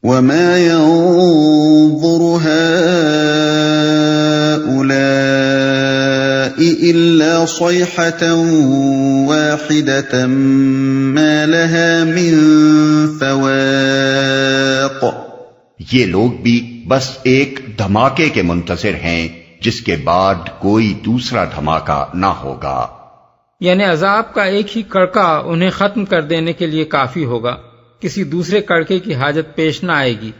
وَمَا يَنظُرُ هَؤُلَاءِ إِلَّا صَيْحَةً وَاحِدَةً مَا لَهَا مِن فَوَاقٍ۔ یہ لوگ بھی بس ایک دھماکے کے منتظر ہیں جس کے بعد کوئی دوسرا دھماکہ نہ ہوگا۔ یعنی عذاب کا ایک ہی کڑکا انہیں ختم کر دینے کے لیے کافی ہوگا، کسی دوسرے کڑکے کی حاجت پیش نہ آئے گی۔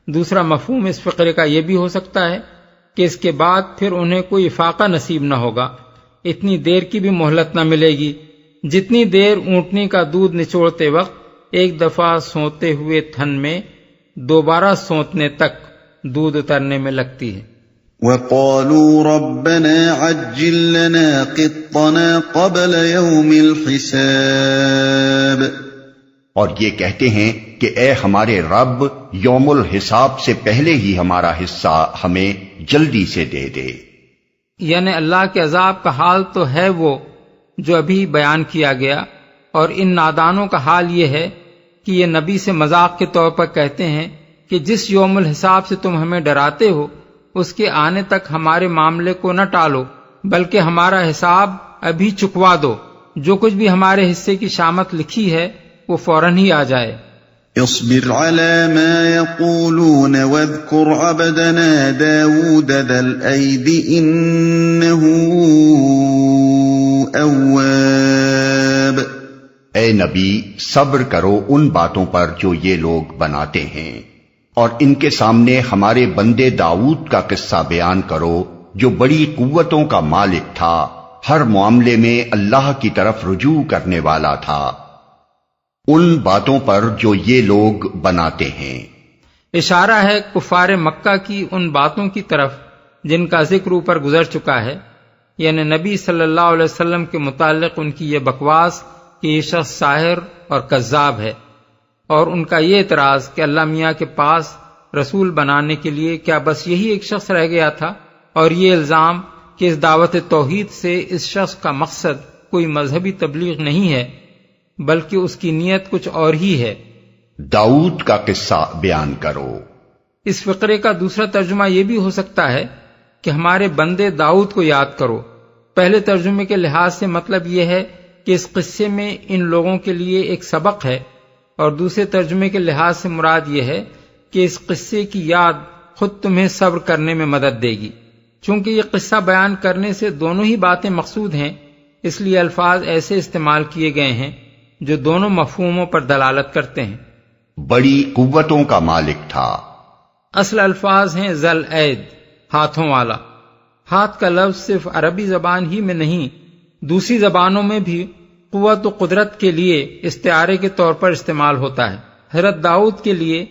دوسرا مفہوم اس فقرے کا یہ بھی ہو سکتا ہے کہ اس کے بعد پھر انہیں کوئی افاقہ نصیب نہ ہوگا، اتنی دیر کی بھی مہلت نہ ملے گی جتنی دیر اونٹنی کا دودھ نچوڑتے وقت ایک دفعہ سونتے ہوئے تھن میں دوبارہ سونتنے تک دودھ اترنے میں لگتی ہے۔ وَقَالُوا رَبَّنَا عَجِّل لَّنَا قِطَّنَا قَبْلَ يَوْمِ الْحِسَابِ۔ اور یہ کہتے ہیں کہ اے ہمارے رب، یوم الحساب سے پہلے ہی ہمارا حصہ ہمیں جلدی سے دے دے۔ یعنی اللہ کے عذاب کا حال تو ہے وہ جو ابھی بیان کیا گیا، اور ان نادانوں کا حال یہ ہے کہ یہ نبی سے مذاق کے طور پر کہتے ہیں کہ جس یوم الحساب سے تم ہمیں ڈراتے ہو اس کے آنے تک ہمارے معاملے کو نہ ٹالو، بلکہ ہمارا حساب ابھی چکوا دو، جو کچھ بھی ہمارے حصے کی شامت لکھی ہے وہ فوراً ہی آ جائے۔ اصبر على ما يقولون واذكر عبدنا داود ذا الأيد إنه أواب۔ اے نبی، صبر کرو ان باتوں پر جو یہ لوگ بناتے ہیں، اور ان کے سامنے ہمارے بندے داؤد کا قصہ بیان کرو جو بڑی قوتوں کا مالک تھا، ہر معاملے میں اللہ کی طرف رجوع کرنے والا تھا۔ ان باتوں پر جو یہ لوگ بناتے ہیں، اشارہ ہے کفار مکہ کی ان باتوں کی طرف جن کا ذکر اوپر گزر چکا ہے، یعنی نبی صلی اللہ علیہ وسلم کے متعلق ان کی یہ بکواس کہ یہ شخص ساحر اور کذاب ہے، اور ان کا یہ اعتراض کہ اللہ میاں کے پاس رسول بنانے کے لیے کیا بس یہی ایک شخص رہ گیا تھا، اور یہ الزام کہ اس دعوت توحید سے اس شخص کا مقصد کوئی مذہبی تبلیغ نہیں ہے بلکہ اس کی نیت کچھ اور ہی ہے۔ داؤد کا قصہ بیان کرو۔ اس فقرے کا دوسرا ترجمہ یہ بھی ہو سکتا ہے کہ ہمارے بندے داؤد کو یاد کرو۔ پہلے ترجمے کے لحاظ سے مطلب یہ ہے کہ اس قصے میں ان لوگوں کے لیے ایک سبق ہے، اور دوسرے ترجمے کے لحاظ سے مراد یہ ہے کہ اس قصے کی یاد خود تمہیں صبر کرنے میں مدد دے گی۔ چونکہ یہ قصہ بیان کرنے سے دونوں ہی باتیں مقصود ہیں، اس لیے الفاظ ایسے استعمال کیے گئے ہیں جو دونوں مفہوموں پر دلالت کرتے ہیں۔ بڑی قوتوں کا مالک تھا، اصل الفاظ ہیں ذل اید، ہاتھوں والا۔ ہاتھ کا لفظ صرف عربی زبان ہی میں نہیں، دوسری زبانوں میں بھی قوت و قدرت کے لیے استعارے کے طور پر استعمال ہوتا ہے۔ حضرت داؤد کے لیے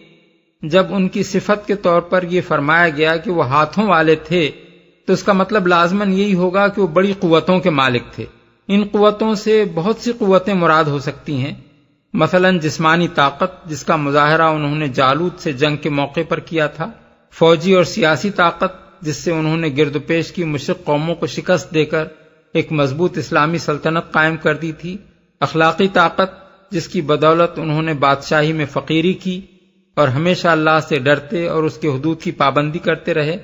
جب ان کی صفت کے طور پر یہ فرمایا گیا کہ وہ ہاتھوں والے تھے تو اس کا مطلب لازماً یہی ہوگا کہ وہ بڑی قوتوں کے مالک تھے۔ ان قوتوں سے بہت سی قوتیں مراد ہو سکتی ہیں، مثلا جسمانی طاقت جس کا مظاہرہ انہوں نے جالوت سے جنگ کے موقع پر کیا تھا، فوجی اور سیاسی طاقت جس سے انہوں نے گرد و پیش کی مشرک قوموں کو شکست دے کر ایک مضبوط اسلامی سلطنت قائم کر دی تھی، اخلاقی طاقت جس کی بدولت انہوں نے بادشاہی میں فقیری کی اور ہمیشہ اللہ سے ڈرتے اور اس کے حدود کی پابندی کرتے رہے،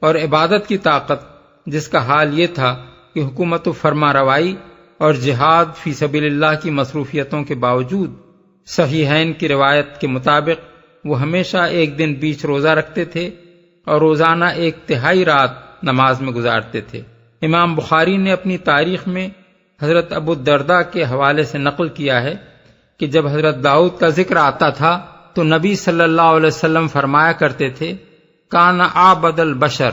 اور عبادت کی طاقت جس کا حال یہ تھا کہ حکومت و فرما روائی اور جہاد فی سبیل اللہ کی مصروفیتوں کے باوجود صحیحین کی روایت کے مطابق وہ ہمیشہ ایک دن بیچ روزہ رکھتے تھے اور روزانہ 1/3 رات نماز میں گزارتے تھے۔ امام بخاری نے اپنی تاریخ میں حضرت ابو الدرداء کے حوالے سے نقل کیا ہے کہ جب حضرت داؤد کا ذکر آتا تھا تو نبی صلی اللہ علیہ وسلم فرمایا کرتے تھے کان عابد البشر،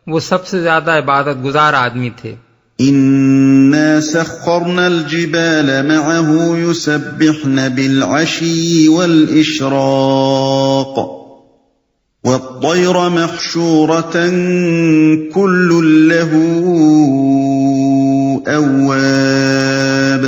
وہ سب سے زیادہ عبادت گزار آدمی تھے۔ اِنَّا سَخَّرْنَا الْجِبَالَ مَعَهُ يُسَبِّحْنَ بِالْعَشِيِّ وَالْإِشْرَاقِ وَالطَّيْرَ مَحْشُورَةً كُلٌّ لَّهُ أَوَّابٌ۔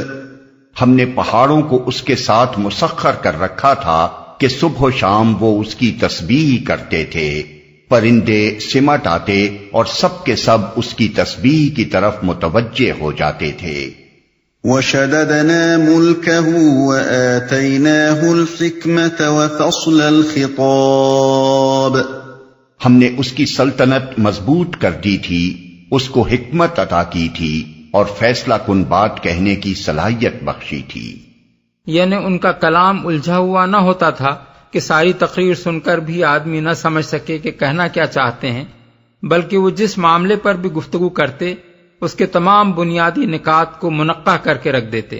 ہم نے پہاڑوں کو اس کے ساتھ مسخر کر رکھا تھا کہ صبح و شام وہ اس کی تسبیح کرتے تھے، پرندے سمٹ آتے اور سب کے سب اس کی تسبیح کی طرف متوجہ ہو جاتے تھے۔ وَشَدَدْنَا مُلْكَهُ وَآتَيْنَاهُ الْحِكْمَةَ وَفَصْلَ الْخِطَابِ ہم نے اس کی سلطنت مضبوط کر دی تھی، اس کو حکمت عطا کی تھی اور فیصلہ کن بات کہنے کی صلاحیت بخشی تھی۔ یعنی ان کا کلام الجھا ہوا نہ ہوتا تھا کہ ساری تقریر سن کر بھی آدمی نہ سمجھ سکے کہ کہنا کیا چاہتے ہیں، بلکہ وہ جس معاملے پر بھی گفتگو کرتے اس کے تمام بنیادی نکات کو منقح کر کے رکھ دیتے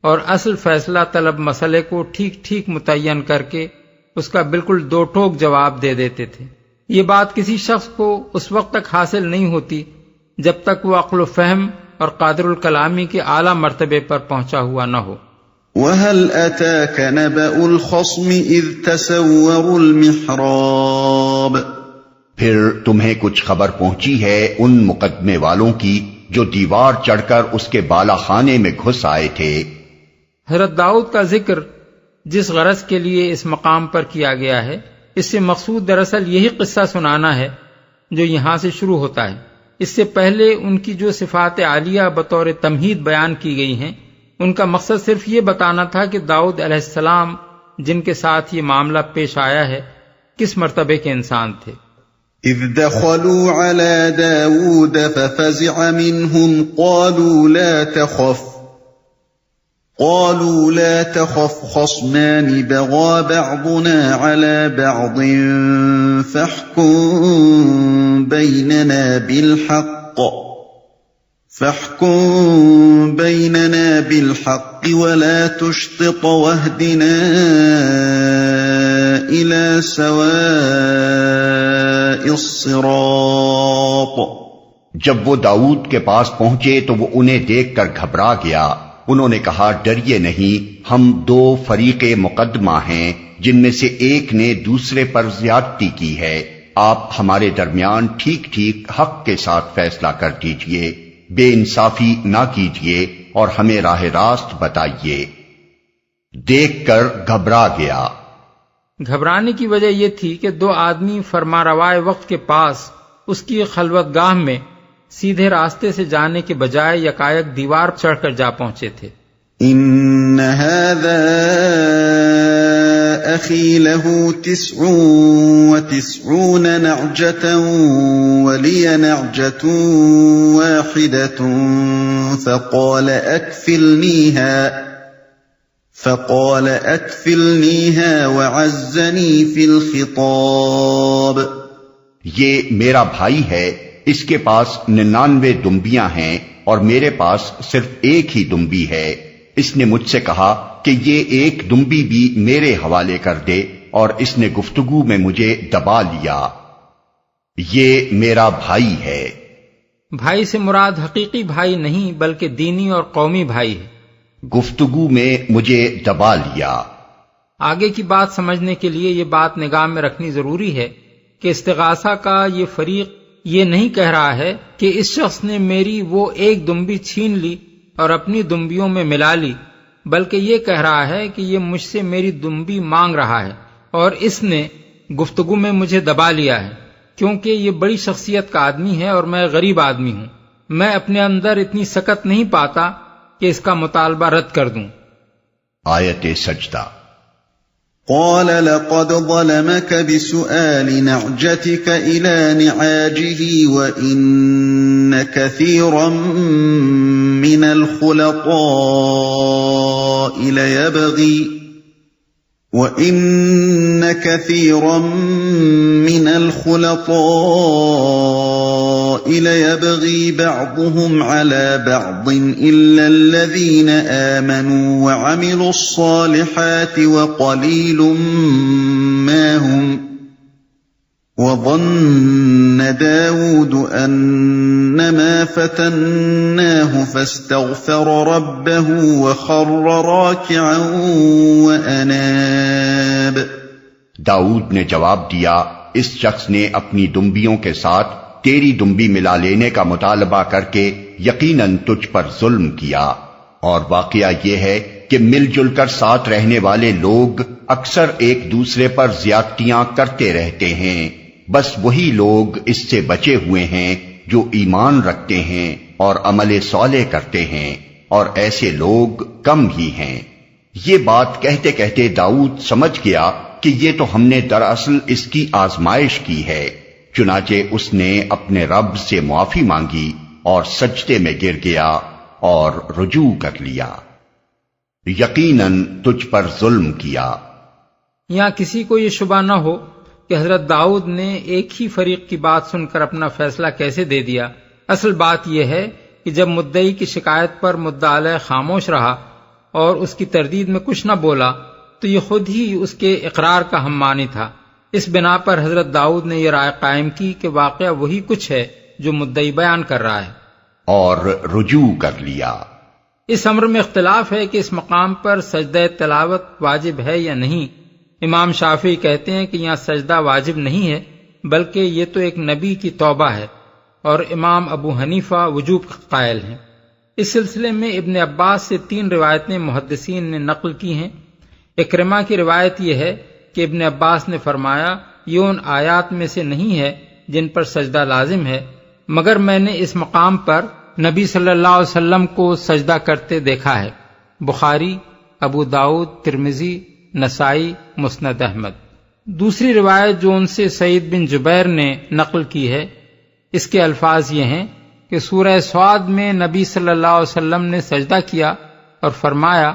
اور اصل فیصلہ طلب مسئلے کو ٹھیک ٹھیک متعین کر کے اس کا بالکل دو ٹوک جواب دے دیتے تھے۔ یہ بات کسی شخص کو اس وقت تک حاصل نہیں ہوتی جب تک وہ عقل و فہم اور قادر الکلامی کے اعلیٰ مرتبے پر پہنچا ہوا نہ ہو۔ وَهَلْ أَتَاكَ نَبَأُ الْخَصْمِ إِذْ تَسَوَّرُوا الْمِحْرَابَ پھر تمہیں کچھ خبر پہنچی ہے ان مقدمے والوں کی جو دیوار چڑھ کر اس کے بالا خانے میں گھس آئے تھے۔ حضرت داؤد کا ذکر جس غرض کے لیے اس مقام پر کیا گیا ہے، اس سے مقصود دراصل یہی قصہ سنانا ہے جو یہاں سے شروع ہوتا ہے۔ اس سے پہلے ان کی جو صفات عالیہ بطور تمہید بیان کی گئی ہیں، ان کا مقصد صرف یہ بتانا تھا کہ داؤد علیہ السلام جن کے ساتھ یہ معاملہ پیش آیا ہے کس مرتبے کے انسان تھے۔ اذ دخلوا على داود ففزع منهم قالوا لا تخف خصمان بغى بعضنا على بعض فاحكم بيننا بالحق ولا تشطط واهدنا إلى سواء الصراط۔ جب وہ داؤد کے پاس پہنچے تو وہ انہیں دیکھ کر گھبرا گیا۔ انہوں نے کہا، ڈریے نہیں، ہم دو فریق مقدمہ ہیں جن میں سے ایک نے دوسرے پر زیادتی کی ہے، آپ ہمارے درمیان ٹھیک ٹھیک حق کے ساتھ فیصلہ کر دیجئے، بے انصافی نہ کیجئے اور ہمیں راہ راست بتائیے۔ دیکھ کر گھبرا گیا۔ گھبرانے کی وجہ یہ تھی کہ دو آدمی فرماروائے وقت کے پاس اس کی خلوت گاہ میں سیدھے راستے سے جانے کے بجائے یکایک دیوار چڑھ کر جا پہنچے تھے۔ ان هذا اخی له 99 نعجة ولي نعجة واحدة فقال اكفلنيها وعزني في الخطاب۔ یہ میرا بھائی ہے، اس کے پاس 99 دمبیاں ہیں اور میرے پاس صرف ایک ہی دمبی ہے۔ اس نے مجھ سے کہا کہ یہ ایک دمبی بھی میرے حوالے کر دے، اور اس نے گفتگو میں مجھے دبا لیا۔ یہ میرا بھائی ہے۔ بھائی سے مراد حقیقی بھائی نہیں بلکہ دینی اور قومی بھائی ہے۔ گفتگو میں مجھے دبا لیا۔ آگے کی بات سمجھنے کے لیے یہ بات نگاہ میں رکھنی ضروری ہے کہ استغاثہ کا یہ فریق یہ نہیں کہہ رہا ہے کہ اس شخص نے میری وہ ایک دمبی چھین لی اور اپنی دمبیوں میں ملا لی، بلکہ یہ کہہ رہا ہے کہ یہ مجھ سے میری دمبی مانگ رہا ہے اور اس نے گفتگو میں مجھے دبا لیا ہے، کیونکہ یہ بڑی شخصیت کا آدمی ہے اور میں غریب آدمی ہوں۔ میں اپنے اندر اتنی سکت نہیں پاتا کہ اس کا مطالبہ رد کر دوں۔ آیت سجدہ۔ قال لقد ظلمك بسؤال نعجتك إلى نعاجه وإن كثيرا من الخلطاء ليبغي بعضهم على بعض إلا الذين آمنوا وعملوا الصالحات وقليل ما هم وظن داود أنما فتناه فاستغفر ربه وخر راكعا وأناب۔ داؤد نے جواب دیا، اس شخص نے اپنی دمبیوں کے ساتھ تیری دمبی ملا لینے کا مطالبہ کر کے یقیناً تجھ پر ظلم کیا، اور واقعہ یہ ہے کہ مل جل کر ساتھ رہنے والے لوگ اکثر ایک دوسرے پر زیادتیاں کرتے رہتے ہیں، بس وہی لوگ اس سے بچے ہوئے ہیں جو ایمان رکھتے ہیں اور عمل صالح کرتے ہیں، اور ایسے لوگ کم ہی ہیں۔ یہ بات کہتے کہتے داؤد سمجھ گیا کہ یہ تو ہم نے دراصل اس کی آزمائش کی ہے، چنانچہ اس نے اپنے رب سے معافی مانگی اور سجدے میں گر گیا اور رجوع کر لیا۔ یقیناً تجھ پر ظلم کیا۔ یہاں کسی کو یہ شبہ نہ ہو کہ حضرت داؤد نے ایک ہی فریق کی بات سن کر اپنا فیصلہ کیسے دے دیا۔ اصل بات یہ ہے کہ جب مدعی کی شکایت پر مدعا علیہ خاموش رہا اور اس کی تردید میں کچھ نہ بولا تو یہ خود ہی اس کے اقرار کا ہم معنی تھا۔ اس بنا پر حضرت داؤد نے یہ رائے قائم کی کہ واقعہ وہی کچھ ہے جو مدعی بیان کر رہا ہے، اور رجوع کر لیا۔ اس امر میں اختلاف ہے کہ اس مقام پر سجدہ تلاوت واجب ہے یا نہیں۔ امام شافعی کہتے ہیں کہ یہاں سجدہ واجب نہیں ہے بلکہ یہ تو ایک نبی کی توبہ ہے، اور امام ابو حنیفہ وجوب قائل ہیں۔ اس سلسلے میں ابن عباس سے 3 روایتیں محدثین نے نقل کی ہیں۔ اکرمہ کی روایت یہ ہے کہ ابن عباس نے فرمایا یہ ان آیات میں سے نہیں ہے جن پر سجدہ لازم ہے، مگر میں نے اس مقام پر نبی صلی اللہ علیہ وسلم کو سجدہ کرتے دیکھا ہے۔ بخاری، ابو داؤد، ترمذی، نسائی، مسند احمد۔ دوسری روایت جو ان سے سعید بن جبیر نے نقل کی ہے، اس کے الفاظ یہ ہیں کہ سورہ صاد میں نبی صلی اللہ علیہ وسلم نے سجدہ کیا اور فرمایا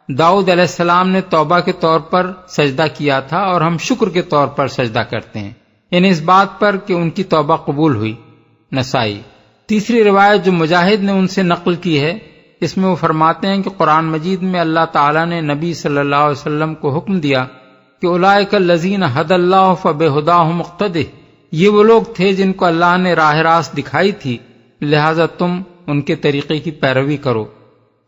داؤد علیہ السلام نے توبہ کے طور پر سجدہ کیا تھا اور ہم شکر کے طور پر سجدہ کرتے ہیں، یعنی اس بات پر کہ ان کی توبہ قبول ہوئی۔ نسائی۔ تیسری روایت جو مجاہد نے ان سے نقل کی ہے، اس میں وہ فرماتے ہیں کہ قرآن مجید میں اللہ تعالیٰ نے نبی صلی اللہ علیہ وسلم کو حکم دیا کہ اولئک الذین ھدی اللہ فبہداہ مقتدہ، یہ وہ لوگ تھے جن کو اللہ نے راہ راست دکھائی تھی، لہذا تم ان کے طریقے کی پیروی کرو۔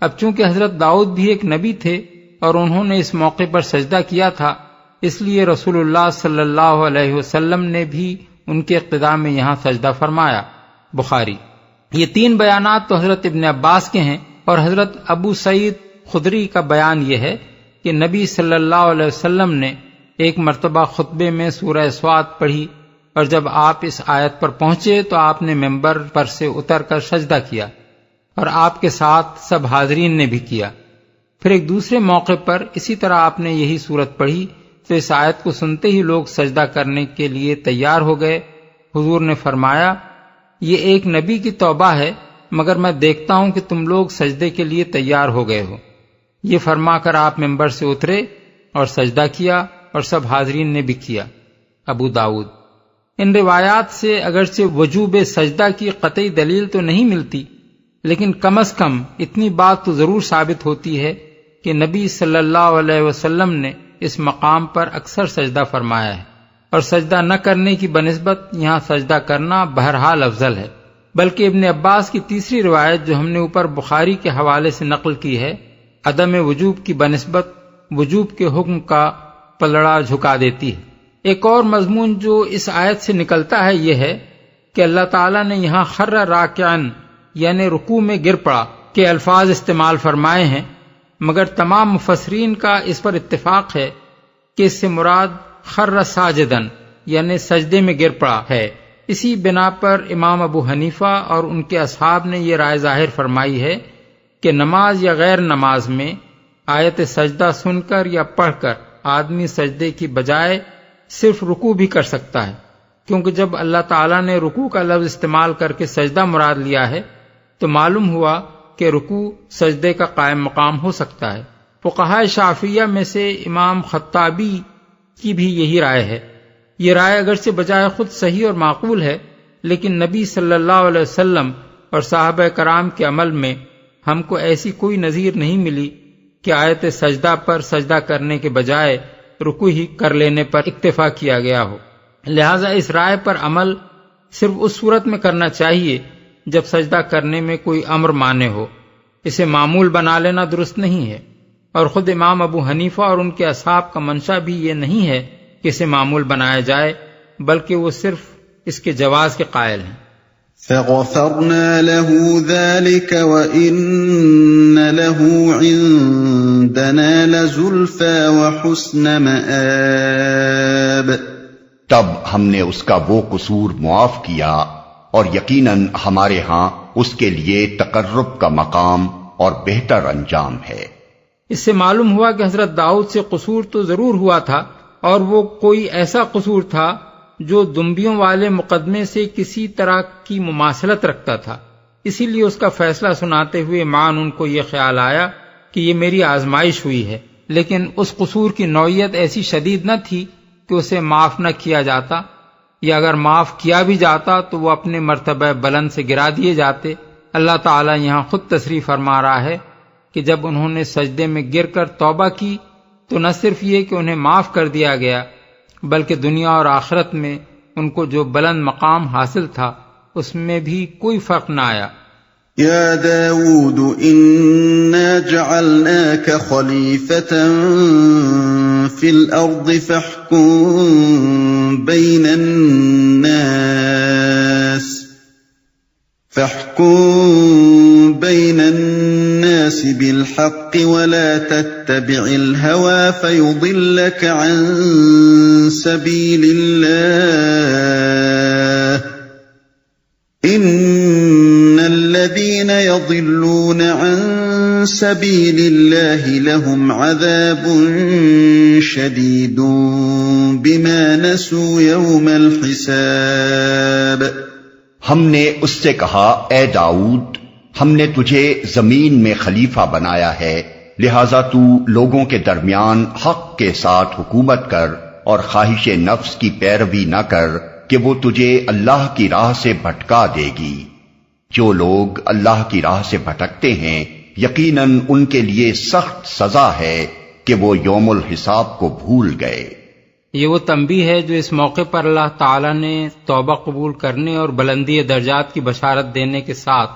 اب چونکہ حضرت داؤد بھی ایک نبی تھے اور انہوں نے اس موقع پر سجدہ کیا تھا، اس لیے رسول اللہ صلی اللہ علیہ وسلم نے بھی ان کے اقتداء میں یہاں سجدہ فرمایا۔ بخاری۔ یہ 3 بیانات تو حضرت ابن عباس کے ہیں، اور حضرت ابو سعید خدری کا بیان یہ ہے کہ نبی صلی اللہ علیہ وسلم نے ایک مرتبہ خطبے میں سورہ صاد پڑھی، اور جب آپ اس آیت پر پہنچے تو آپ نے ممبر پر سے اتر کر سجدہ کیا، اور آپ کے ساتھ سب حاضرین نے بھی کیا۔ پھر ایک دوسرے موقع پر اسی طرح آپ نے یہی سورت پڑھی تو اس آیت کو سنتے ہی لوگ سجدہ کرنے کے لیے تیار ہو گئے۔ حضور نے فرمایا یہ ایک نبی کی توبہ ہے، مگر میں دیکھتا ہوں کہ تم لوگ سجدے کے لیے تیار ہو گئے ہو۔ یہ فرما کر آپ ممبر سے اترے اور سجدہ کیا، اور سب حاضرین نے بھی کیا۔ ابو داؤد۔ ان روایات سے اگرچہ وجوب سجدہ کی قطعی دلیل تو نہیں ملتی، لیکن کم از کم اتنی بات تو ضرور ثابت ہوتی ہے کہ نبی صلی اللہ علیہ وسلم نے اس مقام پر اکثر سجدہ فرمایا ہے، اور سجدہ نہ کرنے کی بنسبت یہاں سجدہ کرنا بہرحال افضل ہے۔ بلکہ ابن عباس کی تیسری روایت جو ہم نے اوپر بخاری کے حوالے سے نقل کی ہے، عدم وجوب کی بنسبت وجوب کے حکم کا پلڑا جھکا دیتی ہے۔ ایک اور مضمون جو اس آیت سے نکلتا ہے یہ ہے کہ اللہ تعالیٰ نے یہاں خر راکعن یعنی رکوع میں گر پڑا کے الفاظ استعمال فرمائے ہیں، مگر تمام مفسرین کا اس پر اتفاق ہے کہ اس سے مراد خر ساجدن یعنی سجدے میں گر پڑا ہے۔ اسی بنا پر امام ابو حنیفہ اور ان کے اصحاب نے یہ رائے ظاہر فرمائی ہے کہ نماز یا غیر نماز میں آیت سجدہ سن کر یا پڑھ کر آدمی سجدے کی بجائے صرف رکوع بھی کر سکتا ہے، کیونکہ جب اللہ تعالیٰ نے رکوع کا لفظ استعمال کر کے سجدہ مراد لیا ہے تو معلوم ہوا کہ رکوع سجدے کا قائم مقام ہو سکتا ہے۔ فقہائے شافعیہ میں سے امام خطابی کی بھی یہی رائے ہے۔ یہ رائے اگرچہ بجائے خود صحیح اور معقول ہے، لیکن نبی صلی اللہ علیہ وسلم اور صحابہ کرام کے عمل میں ہم کو ایسی کوئی نظیر نہیں ملی کہ آیت سجدہ پر سجدہ کرنے کے بجائے رکوع ہی کر لینے پر اکتفا کیا گیا ہو۔ لہذا اس رائے پر عمل صرف اس صورت میں کرنا چاہیے جب سجدہ کرنے میں کوئی امر مانے ہو، اسے معمول بنا لینا درست نہیں ہے، اور خود امام ابو حنیفہ اور ان کے اصحاب کا منشا بھی یہ نہیں ہے کہ اسے معمول بنایا جائے، بلکہ وہ صرف اس کے جواز کے قائل ہیں۔ فغفرنا له ذلك وإن له عندنا لزلفى وحسن مآب۔ تب ہم نے اس کا وہ قصور معاف کیا، اور یقیناً ہمارے ہاں اس کے لیے تقرب کا مقام اور بہتر انجام ہے۔ اس سے معلوم ہوا کہ حضرت داؤد سے قصور تو ضرور ہوا تھا، اور وہ کوئی ایسا قصور تھا جو دمبیوں والے مقدمے سے کسی طرح کی مماثلت رکھتا تھا۔ اسی لیے اس کا فیصلہ سناتے ہوئے مان ان کو یہ خیال آیا کہ یہ میری آزمائش ہوئی ہے، لیکن اس قصور کی نوعیت ایسی شدید نہ تھی کہ اسے معاف نہ کیا جاتا، یا اگر معاف کیا بھی جاتا تو وہ اپنے مرتبہ بلند سے گرا دیے جاتے۔ اللہ تعالیٰ یہاں خود تصریح فرما رہا ہے کہ جب انہوں نے سجدے میں گر کر توبہ کی تو نہ صرف یہ کہ انہیں معاف کر دیا گیا، بلکہ دنیا اور آخرت میں ان کو جو بلند مقام حاصل تھا اس میں بھی کوئی فرق نہ آیا۔ يا داود إنا جعلناك خليفة في الأرض فاحكم بين الناس بالحق ولا تتبع الهوى فيضلك عن سبيل الله إن الذين يضلون عن سبيل الله لهم عذاب شديد بما نسوا يوم الحساب۔ ہم نے اس سے کہا، اے داؤد، ہم نے تجھے زمین میں خلیفہ بنایا ہے، لہذا تو لوگوں کے درمیان حق کے ساتھ حکومت کر اور خواہش نفس کی پیروی نہ کر کہ وہ تجھے اللہ کی راہ سے بھٹکا دے گی۔ جو لوگ اللہ کی راہ سے بھٹکتے ہیں یقیناً ان کے لیے سخت سزا ہے کہ وہ یوم الحساب کو بھول گئے۔ یہ وہ تنبیہ ہے جو اس موقع پر اللہ تعالیٰ نے توبہ قبول کرنے اور بلندی درجات کی بشارت دینے کے ساتھ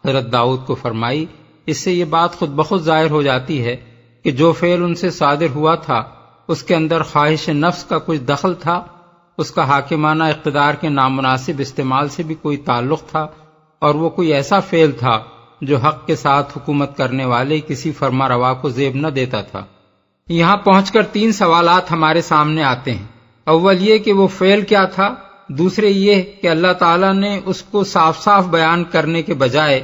حضرت داؤد کو فرمائی۔ اس سے یہ بات خود بخود ظاہر ہو جاتی ہے کہ جو فعل ان سے صادر ہوا تھا اس کے اندر خواہش نفس کا کچھ دخل تھا، اس کا حاکمانہ اقتدار کے نامناسب استعمال سے بھی کوئی تعلق تھا، اور وہ کوئی ایسا فعل تھا جو حق کے ساتھ حکومت کرنے والے کسی فرما روا کو زیب نہ دیتا تھا۔ یہاں پہنچ کر 3 سوالات ہمارے سامنے آتے ہیں۔ اول یہ کہ وہ فعل کیا تھا، دوسرے یہ کہ اللہ تعالیٰ نے اس کو صاف صاف بیان کرنے کے بجائے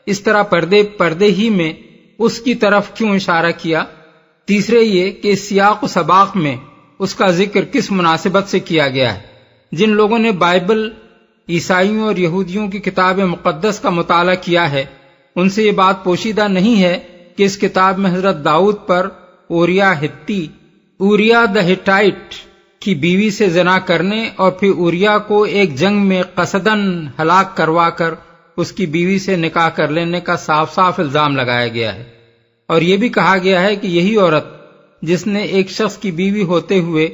اس طرح پردے ہی میں اس کی طرف کیوں اشارہ کیا، تیسرے یہ کہ اس سیاق و سباق میں اس کا ذکر کس مناسبت سے کیا گیا ہے۔ جن لوگوں نے بائبل، عیسائیوں اور یہودیوں کی کتاب مقدس کا مطالعہ کیا ہے ان سے یہ بات پوشیدہ نہیں ہے کہ اس کتاب میں حضرت داؤد پر اوریا دا ہٹائٹ کی بیوی سے زنا کرنے اور پھر اوریا کو ایک جنگ میں قصدن ہلاک کروا کر اس کی بیوی سے نکاح کر لینے کا صاف صاف الزام لگایا گیا ہے، اور یہ بھی کہا گیا ہے کہ یہی عورت جس نے ایک شخص کی بیوی ہوتے ہوئے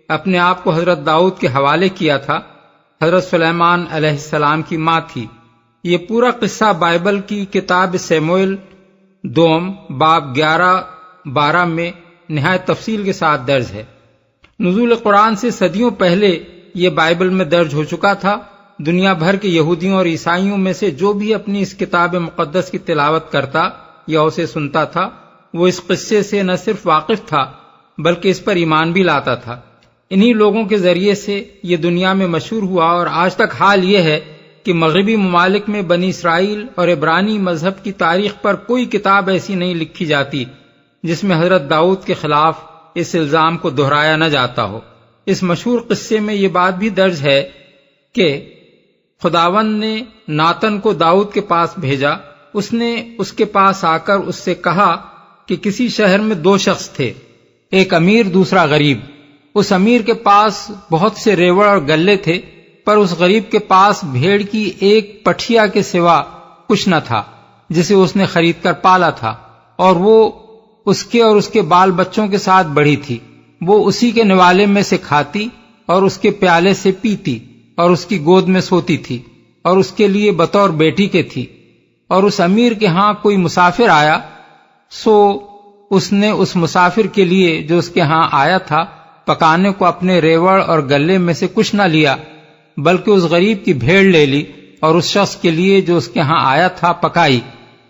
اپنے آپ کو حضرت داؤد کے حوالے کیا تھا، حضرت سلیمان علیہ السلام کی ماں تھی۔ یہ پورا قصہ بائبل کی کتاب سیموئیل دوم باب 11-12 میں نہایت تفصیل کے ساتھ درج ہے۔ نزول قرآن سے صدیوں پہلے یہ بائبل میں درج ہو چکا تھا۔ دنیا بھر کے یہودیوں اور عیسائیوں میں سے جو بھی اپنی اس کتاب مقدس کی تلاوت کرتا یا اسے سنتا تھا وہ اس قصے سے نہ صرف واقف تھا بلکہ اس پر ایمان بھی لاتا تھا۔ انہی لوگوں کے ذریعے سے یہ دنیا میں مشہور ہوا، اور آج تک حال یہ ہے کہ مغربی ممالک میں بنی اسرائیل اور عبرانی مذہب کی تاریخ پر کوئی کتاب ایسی نہیں لکھی جاتی جس میں حضرت داؤد کے خلاف اس الزام کو دہرایا نہ جاتا ہو۔ اس مشہور قصے میں یہ بات بھی درج ہے کہ خداوند نے ناتن کو داؤد کے پاس بھیجا۔ اس نے اس کے پاس آ کر اس سے کہا کہ کسی شہر میں 2 شخص تھے، ایک امیر دوسرا غریب۔ اس امیر کے پاس بہت سے ریوڑ اور گلے تھے، پر اس غریب کے پاس بھیڑ کی ایک پٹھیا کے سوا کچھ نہ تھا جسے اس نے خرید کر پالا تھا، اور وہ اس کے اور اس کے بال بچوں کے ساتھ بڑھی تھی۔ وہ اسی کے نوالے میں سے کھاتی اور اس کے پیالے سے پیتی اور اس کی گود میں سوتی تھی، اور اس کے لیے بطور بیٹی کے تھی۔ اور اس امیر کے ہاں کوئی مسافر آیا، سو اس نے اس مسافر کے لیے جو اس کے ہاں آیا تھا پکانے کو اپنے ریوڑ اور گلے میں سے کچھ نہ لیا، بلکہ اس غریب کی بھیڑ لے لی اور اس شخص کے لیے جو اس کے ہاں آیا تھا پکائی۔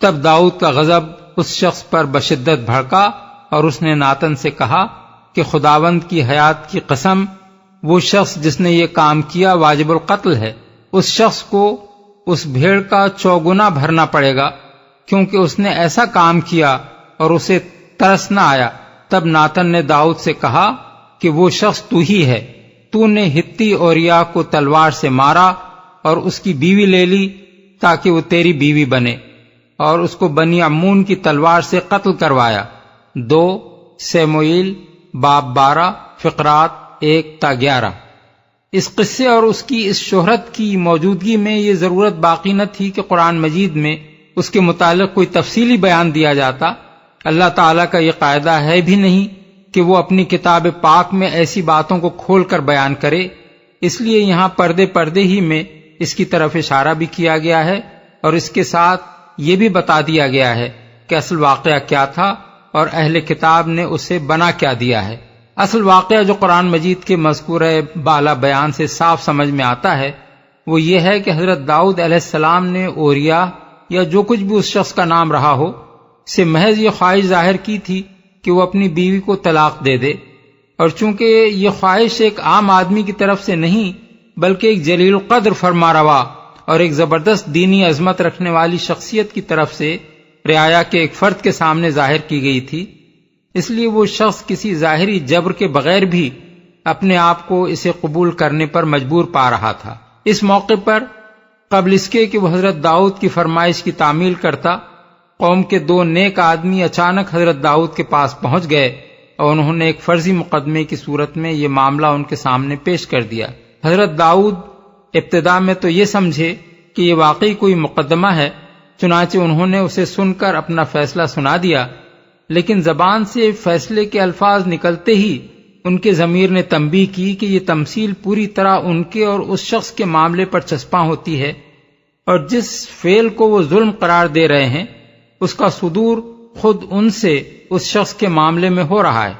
تب داؤد کا غضب اس شخص پر بشدت بھڑکا، اور اس نے ناتن سے کہا کہ خداوند کی حیات کی قسم، وہ شخص جس نے یہ کام کیا واجب القتل ہے۔ اس شخص کو اس بھیڑ کا 4 گنا بھرنا پڑے گا، کیونکہ اس نے ایسا کام کیا اور اسے ترس نہ آیا۔ تب ناتن نے داؤد سے کہا کہ وہ شخص تو ہی ہے، تو نے ہتی اوریا کو تلوار سے مارا اور اس کی بیوی لے لی تاکہ وہ تیری بیوی بنے، اور اس کو بنی عمون کی تلوار سے قتل کروایا۔ 2 سموئیل باب 12 فقرات 1 تا 11۔ اس قصے اور اس کی اس شہرت کی موجودگی میں یہ ضرورت باقی نہ تھی کہ قرآن مجید میں اس کے متعلق کوئی تفصیلی بیان دیا جاتا۔ اللہ تعالیٰ کا یہ قاعدہ ہے بھی نہیں کہ وہ اپنی کتاب پاک میں ایسی باتوں کو کھول کر بیان کرے، اس لیے یہاں پردے ہی میں اس کی طرف اشارہ بھی کیا گیا ہے، اور اس کے ساتھ یہ بھی بتا دیا گیا ہے کہ اصل واقعہ کیا تھا اور اہل کتاب نے اسے بنا کیا دیا ہے۔ اصل واقعہ جو قرآن مجید کے مذکورہ بالا بیان سے صاف سمجھ میں آتا ہے وہ یہ ہے کہ حضرت داؤد علیہ السلام نے اوریا یا جو کچھ بھی اس شخص کا نام رہا ہو سے محض یہ خواہش ظاہر کی تھی کہ وہ اپنی بیوی کو طلاق دے دے، اور چونکہ یہ خواہش ایک عام آدمی کی طرف سے نہیں بلکہ ایک جلیل القدر فرماروا اور ایک زبردست دینی عظمت رکھنے والی شخصیت کی طرف سے رعایا کے ایک فرد کے سامنے ظاہر کی گئی تھی، اس لیے وہ شخص کسی ظاہری جبر کے بغیر بھی اپنے آپ کو اسے قبول کرنے پر مجبور پا رہا تھا۔ اس موقع پر قبل اس کے کہ وہ حضرت داؤد کی فرمائش کی تعمیل کرتا، قوم کے 2 نیک آدمی اچانک حضرت داؤد کے پاس پہنچ گئے اور انہوں نے ایک فرضی مقدمے کی صورت میں یہ معاملہ ان کے سامنے پیش کر دیا۔ حضرت داؤد ابتدا میں تو یہ سمجھے کہ یہ واقعی کوئی مقدمہ ہے، چنانچہ انہوں نے اسے سن کر اپنا فیصلہ سنا دیا، لیکن زبان سے فیصلے کے الفاظ نکلتے ہی ان کے ضمیر نے تنبیہ کی کہ یہ تمثیل پوری طرح ان کے اور اس شخص کے معاملے پر چسپاں ہوتی ہے، اور جس فعل کو وہ ظلم قرار دے رہے ہیں اس کا صدور خود ان سے اس شخص کے معاملے میں ہو رہا ہے۔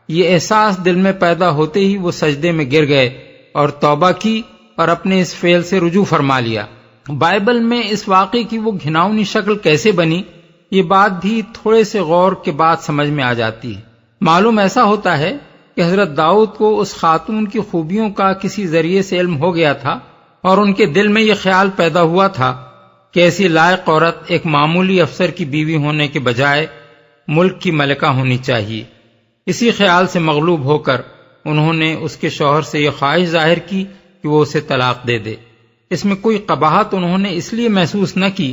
یہ احساس دل میں پیدا ہوتے ہی وہ سجدے میں گر گئے اور توبہ کی اور اپنے اس فعل سے رجوع فرما لیا۔ بائبل میں اس واقعے کی وہ گھناؤنی شکل کیسے بنی، یہ بات بھی تھوڑے سے غور کے بعد سمجھ میں آ جاتی ہے۔ معلوم ایسا ہوتا ہے کہ حضرت داؤد کو اس خاتون کی خوبیوں کا کسی ذریعے سے علم ہو گیا تھا، اور ان کے دل میں یہ خیال پیدا ہوا تھا کہ ایسی لائق عورت ایک معمولی افسر کی بیوی ہونے کے بجائے ملک کی ملکہ ہونی چاہیے۔ اسی خیال سے مغلوب ہو کر انہوں نے اس کے شوہر سے یہ خواہش ظاہر کی کہ وہ اسے طلاق دے دے۔ اس میں کوئی قباحت انہوں نے اس لیے محسوس نہ کی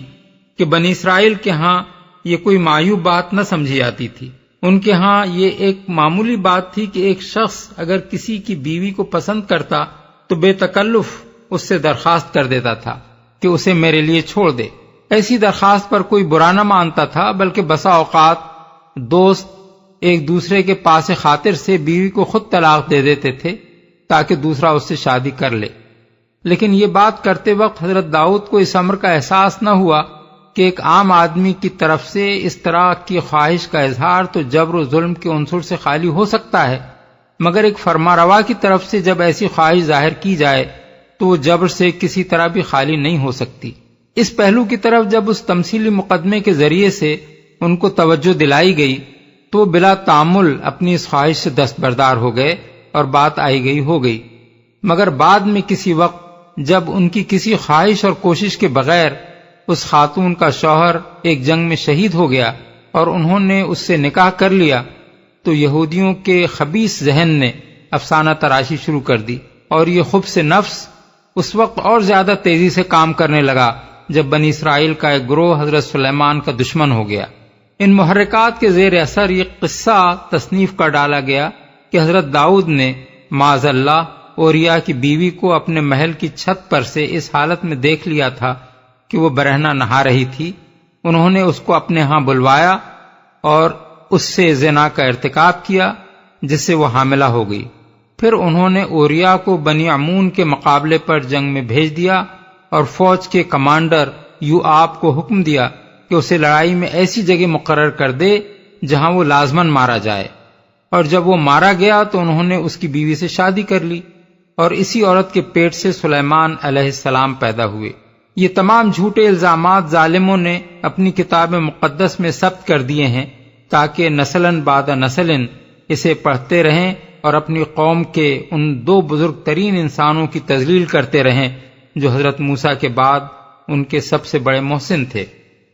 کہ بنی اسرائیل کے ہاں یہ کوئی معیوب بات نہ سمجھی جاتی تھی۔ ان کے ہاں یہ ایک معمولی بات تھی کہ ایک شخص اگر کسی کی بیوی کو پسند کرتا تو بے تکلف اس سے درخواست کر دیتا تھا کہ اسے میرے لیے چھوڑ دے۔ ایسی درخواست پر کوئی برا نہ مانتا تھا، بلکہ بسا اوقات دوست ایک دوسرے کے پاس خاطر سے بیوی کو خود طلاق دے دیتے تھے تاکہ دوسرا اس سے شادی کر لے۔ لیکن یہ بات کرتے وقت حضرت داؤد کو اس امر کا احساس نہ ہوا کہ ایک عام آدمی کی طرف سے اس طرح کی خواہش کا اظہار تو جبر و ظلم کے عنصر سے خالی ہو سکتا ہے، مگر ایک فرمانروا کی طرف سے جب ایسی خواہش ظاہر کی جائے تو وہ جبر سے کسی طرح بھی خالی نہیں ہو سکتی۔ اس پہلو کی طرف جب اس تمثیلی مقدمے کے ذریعے سے ان کو توجہ دلائی گئی تو وہ بلا تعامل اپنی اس خواہش سے دستبردار ہو گئے اور بات آئی گئی ہو گئی، مگر بعد میں کسی وقت جب ان کی کسی خواہش اور کوشش کے بغیر اس خاتون کا شوہر ایک جنگ میں شہید ہو گیا اور انہوں نے اس سے نکاح کر لیا تو یہودیوں کے خبیث ذہن نے افسانہ تراشی شروع کر دی، اور یہ خبث نفس اس وقت اور زیادہ تیزی سے کام کرنے لگا جب بنی اسرائیل کا ایک گروہ حضرت سلیمان کا دشمن ہو گیا۔ ان محرکات کے زیر اثر یہ قصہ تصنیف کر ڈالا گیا کہ حضرت داؤد نے معاذ اللہ اوریا کی بیوی کو اپنے محل کی چھت پر سے اس حالت میں دیکھ لیا تھا کہ وہ برہنہ نہا رہی تھی۔ انہوں نے اس کو اپنے ہاں بلوایا اور اس سے زنا کا ارتکاب کیا جس سے وہ حاملہ ہو گئی۔ پھر انہوں نے اوریا کو بنی عمون کے مقابلے پر جنگ میں بھیج دیا اور فوج کے کمانڈر یوآب کو حکم دیا کہ اسے لڑائی میں ایسی جگہ مقرر کر دے جہاں وہ لازماً مارا جائے، اور جب وہ مارا گیا تو انہوں نے اس کی بیوی سے شادی کر لی، اور اسی عورت کے پیٹ سے سلیمان علیہ السلام پیدا ہوئے۔ یہ تمام جھوٹے الزامات ظالموں نے اپنی کتاب مقدس میں ثبت کر دیے ہیں تاکہ نسلاً بعد نسلاً اسے پڑھتے رہیں اور اپنی قوم کے ان 2 بزرگ ترین انسانوں کی تذلیل کرتے رہیں جو حضرت موسیٰ کے بعد ان کے سب سے بڑے محسن تھے۔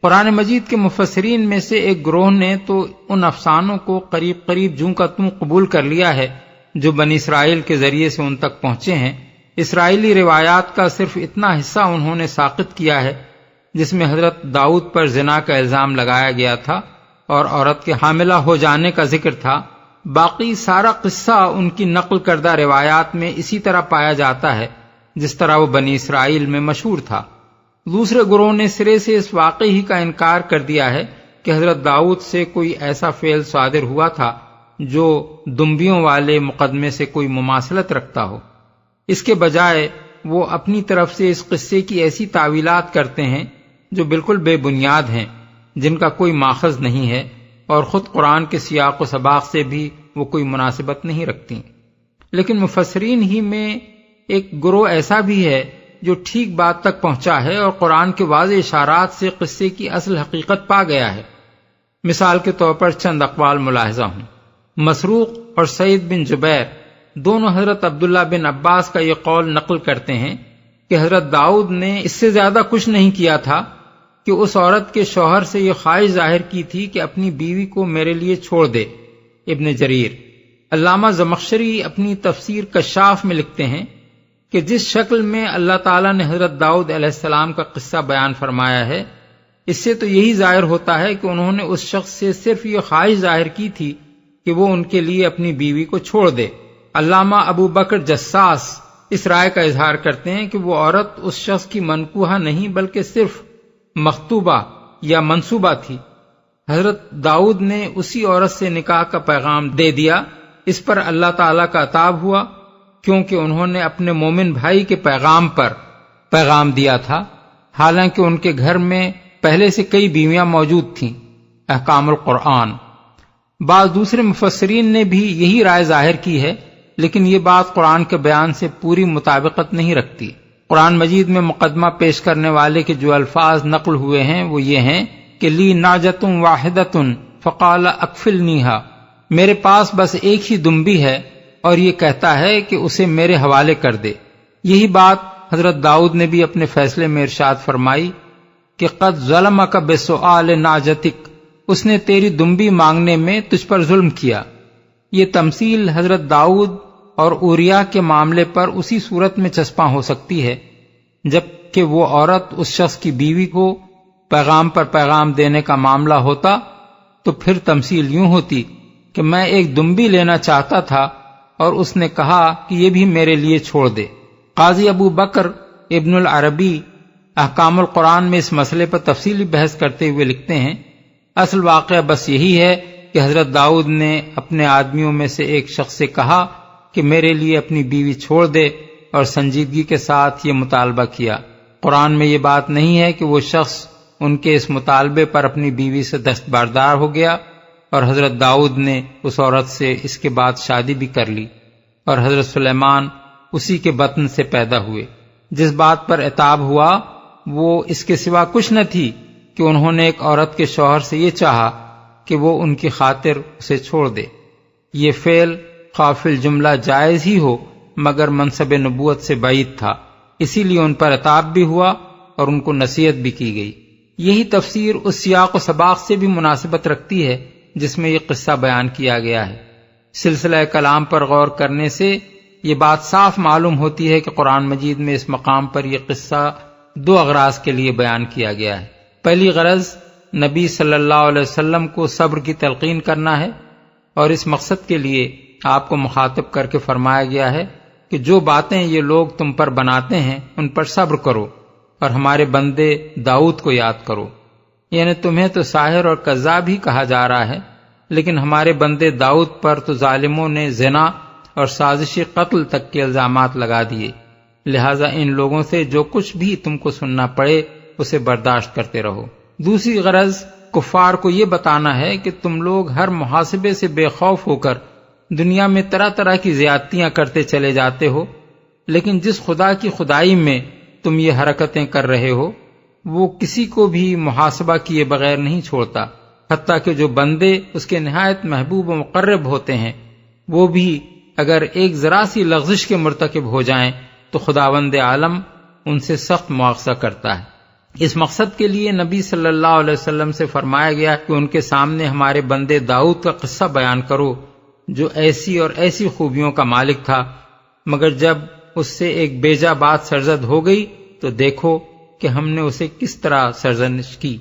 قرآن مجید کے مفسرین میں سے ایک گروہ نے تو ان افسانوں کو قریب قریب جوں کا توں قبول کر لیا ہے جو بنی اسرائیل کے ذریعے سے ان تک پہنچے ہیں۔ اسرائیلی روایات کا صرف اتنا حصہ انہوں نے ساقط کیا ہے جس میں حضرت داؤد پر زنا کا الزام لگایا گیا تھا اور عورت کے حاملہ ہو جانے کا ذکر تھا۔ باقی سارا قصہ ان کی نقل کردہ روایات میں اسی طرح پایا جاتا ہے جس طرح وہ بنی اسرائیل میں مشہور تھا۔ دوسرے گروہ نے سرے سے اس واقعے ہی کا انکار کر دیا ہے کہ حضرت داؤد سے کوئی ایسا فعل صادر ہوا تھا جو دمبیوں والے مقدمے سے کوئی مماثلت رکھتا ہو۔ اس کے بجائے وہ اپنی طرف سے اس قصے کی ایسی تعویلات کرتے ہیں جو بالکل بے بنیاد ہیں، جن کا کوئی ماخذ نہیں ہے اور خود قرآن کے سیاق و سباق سے بھی وہ کوئی مناسبت نہیں رکھتی۔ لیکن مفسرین ہی میں ایک گروہ ایسا بھی ہے جو ٹھیک بات تک پہنچا ہے اور قرآن کے واضح اشارات سے قصے کی اصل حقیقت پا گیا ہے۔ مثال کے طور پر چند اقوال ملاحظہ ہوں۔ مسروق اور سعید بن جبیر دونوں حضرت عبداللہ بن عباس کا یہ قول نقل کرتے ہیں کہ حضرت داؤد نے اس سے زیادہ کچھ نہیں کیا تھا کہ اس عورت کے شوہر سے یہ خواہش ظاہر کی تھی کہ اپنی بیوی کو میرے لیے چھوڑ دے۔ ابن جریر۔ علامہ زمخشری اپنی تفسیر کشاف میں لکھتے ہیں کہ جس شکل میں اللہ تعالیٰ نے حضرت داؤد علیہ السلام کا قصہ بیان فرمایا ہے، اس سے تو یہی ظاہر ہوتا ہے کہ انہوں نے اس شخص سے صرف یہ خواہش ظاہر کی تھی کہ وہ ان کے لیے اپنی بیوی کو چھوڑ دے۔ علامہ ابو بکر جساس اس رائے کا اظہار کرتے ہیں کہ وہ عورت اس شخص کی منکوحہ نہیں بلکہ صرف مخطوبہ یا منصوبہ تھی۔ حضرت داؤد نے اسی عورت سے نکاح کا پیغام دے دیا۔ اس پر اللہ تعالیٰ کا عتاب ہوا کیونکہ انہوں نے اپنے مومن بھائی کے پیغام پر پیغام دیا تھا، حالانکہ ان کے گھر میں پہلے سے کئی بیویاں موجود تھیں۔ احکام القرآن۔ بعض دوسرے مفسرین نے بھی یہی رائے ظاہر کی ہے، لیکن یہ بات قرآن کے بیان سے پوری مطابقت نہیں رکھتی۔ قرآن مجید میں مقدمہ پیش کرنے والے کے جو الفاظ نقل ہوئے ہیں وہ یہ ہیں کہ لی ناجتٌ واحدۃ فقال اکفلنیھا، میرے پاس بس ایک ہی دمبی ہے اور یہ کہتا ہے کہ اسے میرے حوالے کر دے۔ یہی بات حضرت داؤد نے بھی اپنے فیصلے میں ارشاد فرمائی کہ قد ظلمک بسؤال ناجتک، اس نے تیری دمبی مانگنے میں تجھ پر ظلم کیا۔ یہ تمثیل حضرت داؤد اور اوریا کے معاملے پر اسی صورت میں چسپاں ہو سکتی ہے جبکہ وہ عورت اس شخص کی بیوی کو پیغام پر پیغام دینے کا معاملہ ہوتا تو پھر تمثیل یوں ہوتی کہ میں ایک دمبی لینا چاہتا تھا اور اس نے کہا کہ یہ بھی میرے لیے چھوڑ دے۔ قاضی ابو بکر ابن العربی احکام القرآن میں اس مسئلے پر تفصیلی بحث کرتے ہوئے لکھتے ہیں، اصل واقعہ بس یہی ہے کہ حضرت داؤد نے اپنے آدمیوں میں سے ایک شخص سے کہا کہ میرے لیے اپنی بیوی چھوڑ دے اور سنجیدگی کے ساتھ یہ مطالبہ کیا۔ قرآن میں یہ بات نہیں ہے کہ وہ شخص ان کے اس مطالبے پر اپنی بیوی سے دستبردار ہو گیا اور حضرت داؤد نے اس عورت سے اس کے بعد شادی بھی کر لی اور حضرت سلیمان اسی کے بطن سے پیدا ہوئے۔ جس بات پر عتاب ہوا وہ اس کے سوا کچھ نہ تھی کہ انہوں نے ایک عورت کے شوہر سے یہ چاہا کہ وہ ان کی خاطر اسے چھوڑ دے۔ یہ فعل خواہ الجملہ جائز ہی ہو مگر منصب نبوت سے بعید تھا، اسی لیے ان پر عتاب بھی ہوا اور ان کو نصیحت بھی کی گئی۔ یہی تفسیر اس سیاق و سباق سے بھی مناسبت رکھتی ہے جس میں یہ قصہ بیان کیا گیا ہے۔ سلسلہ کلام پر غور کرنے سے یہ بات صاف معلوم ہوتی ہے کہ قرآن مجید میں اس مقام پر یہ قصہ دو اغراض کے لیے بیان کیا گیا ہے۔ پہلی غرض نبی صلی اللہ علیہ وسلم کو صبر کی تلقین کرنا ہے اور اس مقصد کے لیے آپ کو مخاطب کر کے فرمایا گیا ہے کہ جو باتیں یہ لوگ تم پر بناتے ہیں ان پر صبر کرو اور ہمارے بندے داؤد کو یاد کرو۔ یعنی تمہیں تو ساحر اور کذاب ہی کہا جا رہا ہے، لیکن ہمارے بندے داؤد پر تو ظالموں نے زنا اور سازشی قتل تک کے الزامات لگا دیے، لہذا ان لوگوں سے جو کچھ بھی تم کو سننا پڑے اسے برداشت کرتے رہو۔ دوسری غرض کفار کو یہ بتانا ہے کہ تم لوگ ہر محاسبے سے بے خوف ہو کر دنیا میں طرح طرح کی زیادتیاں کرتے چلے جاتے ہو، لیکن جس خدا کی خدائی میں تم یہ حرکتیں کر رہے ہو وہ کسی کو بھی محاسبہ کیے بغیر نہیں چھوڑتا، حتیٰ کہ جو بندے اس کے نہایت محبوب و مقرب ہوتے ہیں وہ بھی اگر ایک ذرا سی لغزش کے مرتکب ہو جائیں تو خداوند عالم ان سے سخت مواخذہ کرتا ہے۔ اس مقصد کے لیے نبی صلی اللہ علیہ وسلم سے فرمایا گیا کہ ان کے سامنے ہمارے بندے داؤد کا قصہ بیان کرو جو ایسی اور ایسی خوبیوں کا مالک تھا، مگر جب اس سے ایک بیجا بات سرزد ہو گئی تو دیکھو کہ ہم نے اسے کس طرح سرزنش کی۔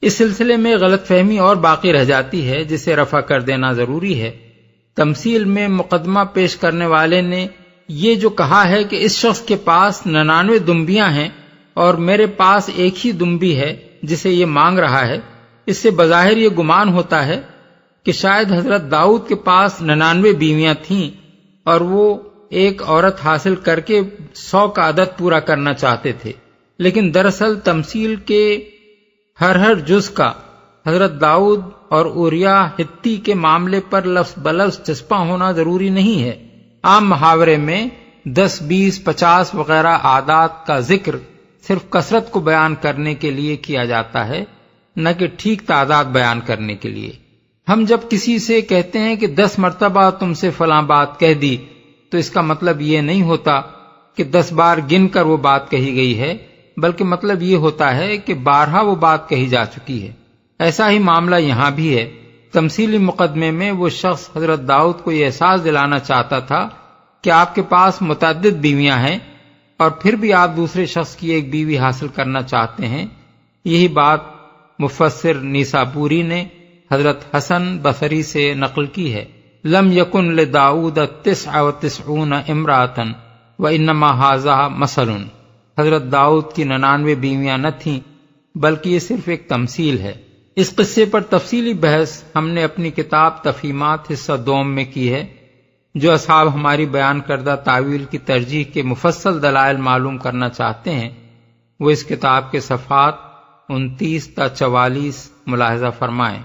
اس سلسلے میں غلط فہمی اور باقی رہ جاتی ہے جسے رفع کر دینا ضروری ہے۔ تمثیل میں مقدمہ پیش کرنے والے نے یہ جو کہا ہے کہ اس شخص کے پاس 99 دمبیاں ہیں اور میرے پاس ایک ہی دمبی ہے جسے یہ مانگ رہا ہے، اس سے بظاہر یہ گمان ہوتا ہے کہ شاید حضرت داؤد کے پاس 99 بیویاں تھیں اور وہ ایک عورت حاصل کر کے 100 کا عدد پورا کرنا چاہتے تھے، لیکن دراصل تمثیل کے ہر جز کا حضرت داؤد اور اوریا ہتی کے معاملے پر لفظ بلفظ چسپاں ہونا ضروری نہیں ہے۔ عام محاورے میں 10، 20، 50 وغیرہ اعداد کا ذکر صرف کثرت کو بیان کرنے کے لیے کیا جاتا ہے، نہ کہ ٹھیک تعداد بیان کرنے کے لیے۔ ہم جب کسی سے کہتے ہیں کہ 10 مرتبہ تم سے فلاں بات کہہ دی تو اس کا مطلب یہ نہیں ہوتا کہ 10 بار گن کر وہ بات کہی گئی ہے، بلکہ مطلب یہ ہوتا ہے کہ بارہا وہ بات کہی جا چکی ہے۔ ایسا ہی معاملہ یہاں بھی ہے۔ تمثیلی مقدمے میں وہ شخص حضرت داؤد کو یہ احساس دلانا چاہتا تھا کہ آپ کے پاس متعدد بیویاں ہیں اور پھر بھی آپ دوسرے شخص کی ایک بیوی حاصل کرنا چاہتے ہیں۔ یہی بات مفسر نیسابوری نے حضرت حسن بصری سے نقل کی ہے۔ لم یکن لداؤد 99 امرأۃ وانما ھذا مثل۔ حضرت داؤد کی 99 بیویاں نہ تھیں بلکہ یہ صرف ایک تمثیل ہے۔ اس قصے پر تفصیلی بحث ہم نے اپنی کتاب تفہیمات حصہ دوم میں کی ہے۔ جو اصحاب ہماری بیان کردہ تعویل کی ترجیح کے مفصل دلائل معلوم کرنا چاہتے ہیں وہ اس کتاب کے صفحات 29 تا 44 ملاحظہ فرمائیں۔